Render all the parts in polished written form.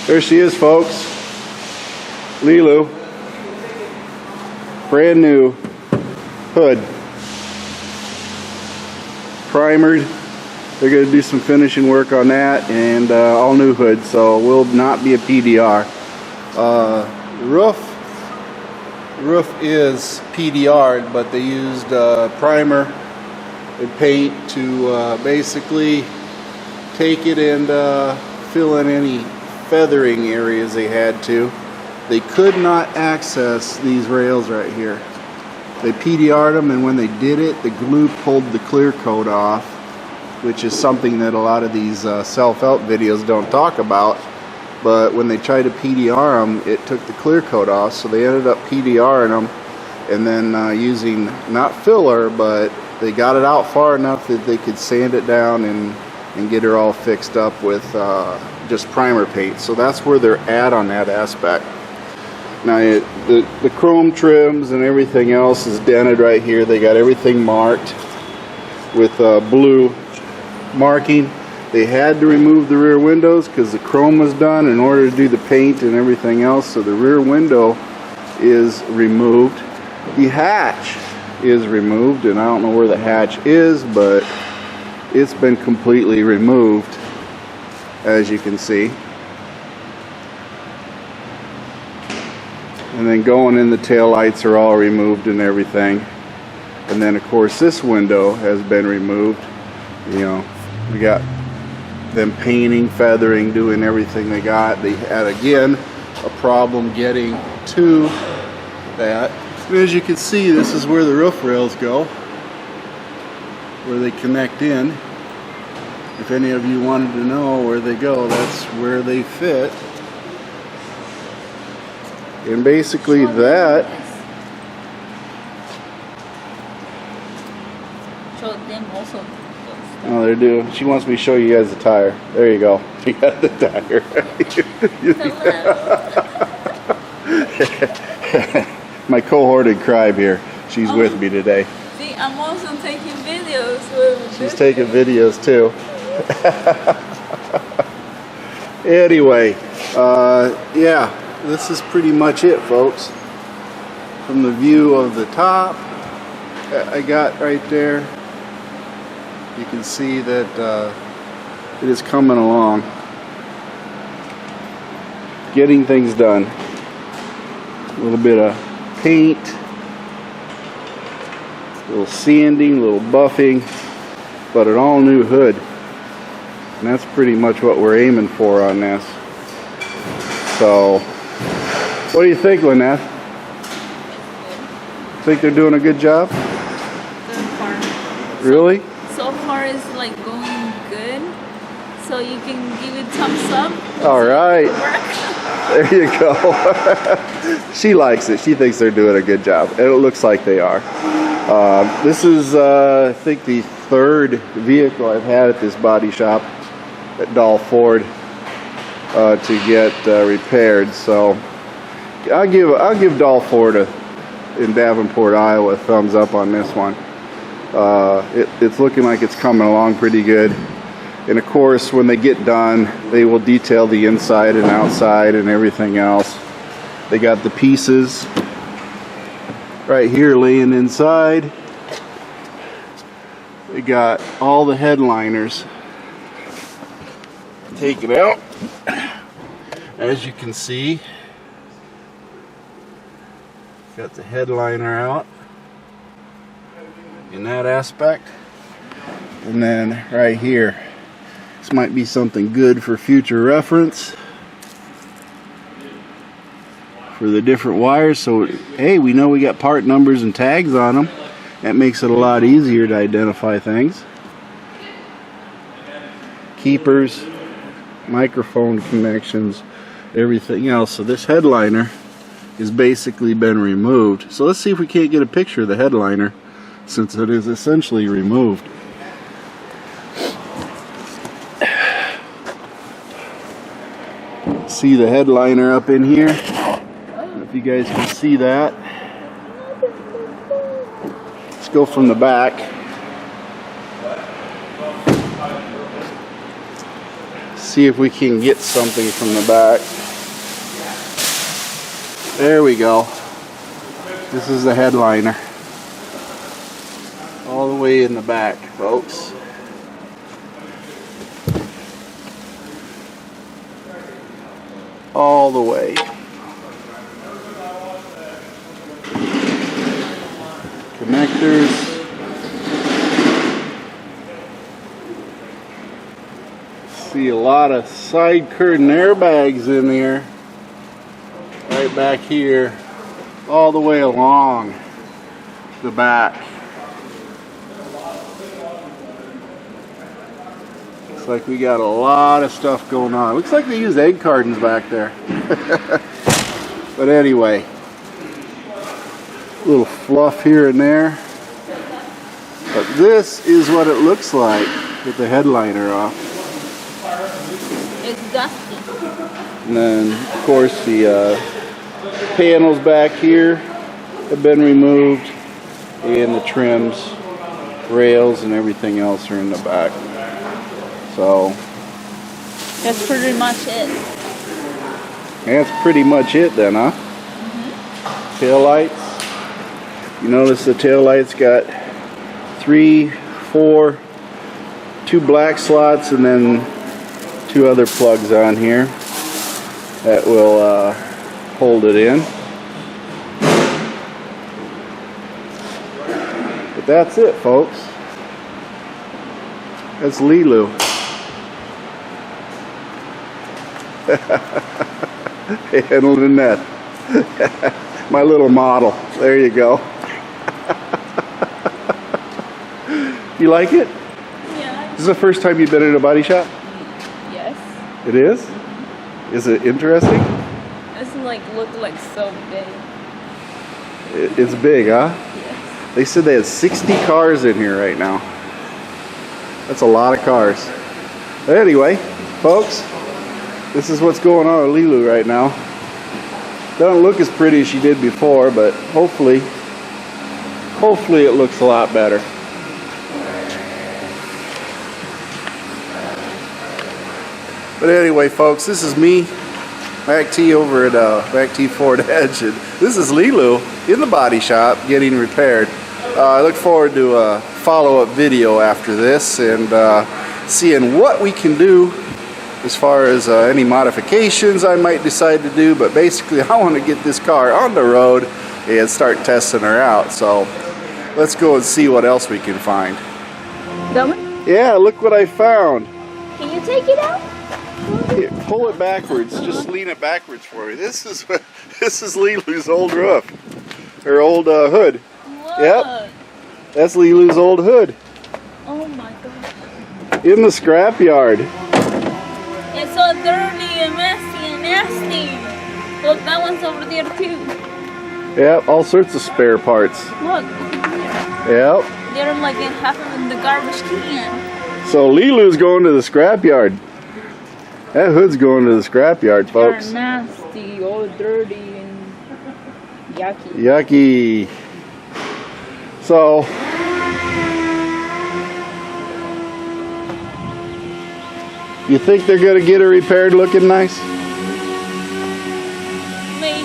There she is, folks. LILU. Brand new hood. Primered. They're going to do some finishing work on that, and all new hood, so it will not be a PDR. Roof is PDR'd, but they used primer and paint to basically take it and fill in any feathering areas they had to. They could not access these rails right here. They PDR'd them, and when they did it, the glue pulled the clear coat off, which is something that a lot of these self-help videos don't talk about. But when they tried to PDR them, it took the clear coat off, so they ended up PDRing them, and then using not filler, but they got it out far enough that they could sand it down and get her all fixed up with just primer paint. So that's where they're at on that aspect. Now the chrome trims and everything else is dented right here. They got everything marked with blue marking. They had to remove the rear windows because the chrome was done in order to do the paint and everything else. So the rear window is removed. The hatch is removed, and I don't know where the hatch is, but it's been completely removed, as you can see. And then going in, the tail lights are all removed and everything. And then of course this window has been removed. You know, we got them painting, feathering, doing everything they got. They had again a problem getting to that. And as you can see, this is where the roof rails go, where they connect in. If any of you wanted to know where they go, that's where they fit. And basically that. Show them also. Oh, they do. She wants me to show you guys the tire. There you go. You got the tire. My cohorted cribe here. She's with me today. See, I'm also taking videos. She's taking videos too. Anyway, yeah, this is pretty much it, folks. From the view of the top I got right there, you can see that it is coming along, getting things done. A little bit of paint, a little sanding, a little buffing, but an all new hood. And that's pretty much what we're aiming for on this. So, what do you think, Lynette? Think they're doing a good job? So far. Really? So far it's like going good. So you can give it thumbs up. All right. There you go. She likes it. She thinks they're doing a good job. And it looks like they are. This is, I think, the third vehicle I've had at this body shop at Dahl Ford to get repaired. So I'll give Dahl Ford in Davenport, Iowa, a thumbs up on this one. It's looking like it's coming along pretty good. And of course, when they get done, they will detail the inside and outside and everything else. They got the pieces right here laying inside. They got all the headliners taken out. As you can see, got the headliner out in that aspect. And then right here, this might be something good for future reference for the different wires. So hey, we know we got part numbers and tags on them. That makes it a lot easier to identify things. Keepers, microphone connections, everything else. So this headliner has basically been removed. So let's see if we can't get a picture of the headliner, since it is essentially removed. See the headliner up in here? If you guys can see that. Let's go from the back. see if we can get something from the back. There we go. This is the headliner. All the way in the back, folks. All the way. Connectors. See a lot of side curtain airbags in there. Right back here. All the way along the back. Looks like we got a lot of stuff going on. Looks like they use egg cartons back there. But anyway, a little fluff here and there. But this is what it looks like with the headliner off. It's dusty. And then, of course, the panels back here have been removed, and the trims, rails, and everything else are in the back. So that's pretty much it. That's pretty much it then, huh? Tail lights. You notice the tail lights got 3, 4, 2 black slots, and then 2 other plugs on here that will hold it in. But that's it, folks. That's LILU. Handled in that. My little model. There you go. You like it? Yeah. This is the first time you've been in a body shop? Yes. It is? Is it interesting? This look like so big. It's big, huh? Yes. They said they had 60 cars in here right now. That's a lot of cars. But anyway, folks, this is what's going on with LILU right now. Doesn't look as pretty as she did before, but hopefully it looks a lot better. But anyway, folks, this is me, MACT over at MACT Ford Edge, and this is LILU in the body shop getting repaired. I look forward to a follow-up video after this and seeing what we can do as far as any modifications I might decide to do. But basically, I want to get this car on the road and start testing her out. So let's go and see what else we can find. Yeah, look what I found. Can you take it out? Here, pull it backwards. Just lean it backwards for me. This is LILU's old roof, her old hood. What? Yep, that's LILU's old hood. Oh my gosh. In the scrapyard. It's so dirty and messy and nasty. Look, that one's over there too. Yep, all sorts of spare parts. Look. Yep. They're like in half of in the garbage can. So LILU's going to the scrapyard. That hood's going to the scrapyard, folks. They're nasty, all dirty and yucky. Yucky. So, you think they're going to get her repaired looking nice? Maybe.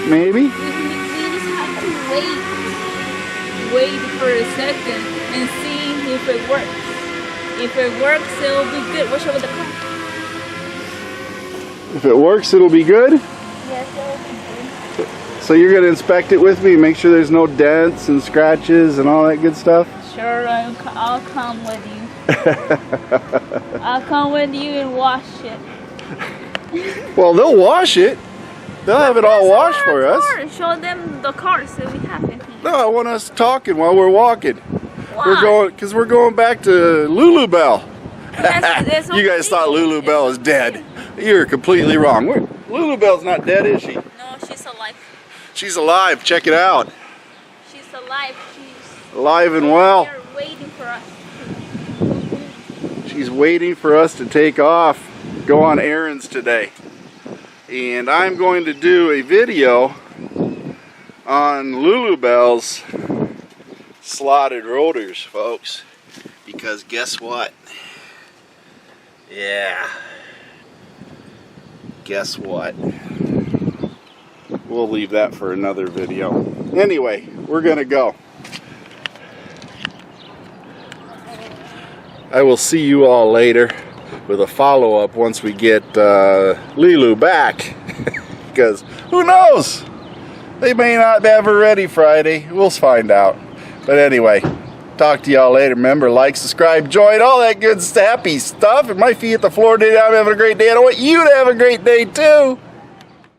Maybe? We just have to wait for a second and see if it works. If it works, it'll be good. Watch over the car. If it works, it'll be good? Yes, it'll be good. So you're going to inspect it with me, make sure there's no dents and scratches and all that good stuff? Sure, I'll come with you. I'll come with you and wash it. Well, they'll wash it. They'll have it all washed for us. Show them the car so we have it here. No, I want us talking while we're walking. Why? Because we're going back to Lulu Bell. That's You guys thought Lulu Bell was dead. You're completely wrong. Lulu Bell's not dead, is she? No, she's alive. She's alive. Check it out. She's alive. She's Alive and well. They're waiting for us. She's waiting for us to take off, go on errands today. And I'm going to do a video on Lulu Bell's slotted rotors, folks. Because guess what? Yeah. guess what? We'll leave that for another video. Anyway, we're gonna go. I will see you all later with a follow-up once we get LILU back. Because who knows? They may not have her ready Friday. We'll find out. But anyway, talk to y'all later. Remember, like, subscribe, join, all that good happy stuff. If my feet hit the floor today, I'm having a great day. I want you to have a great day too.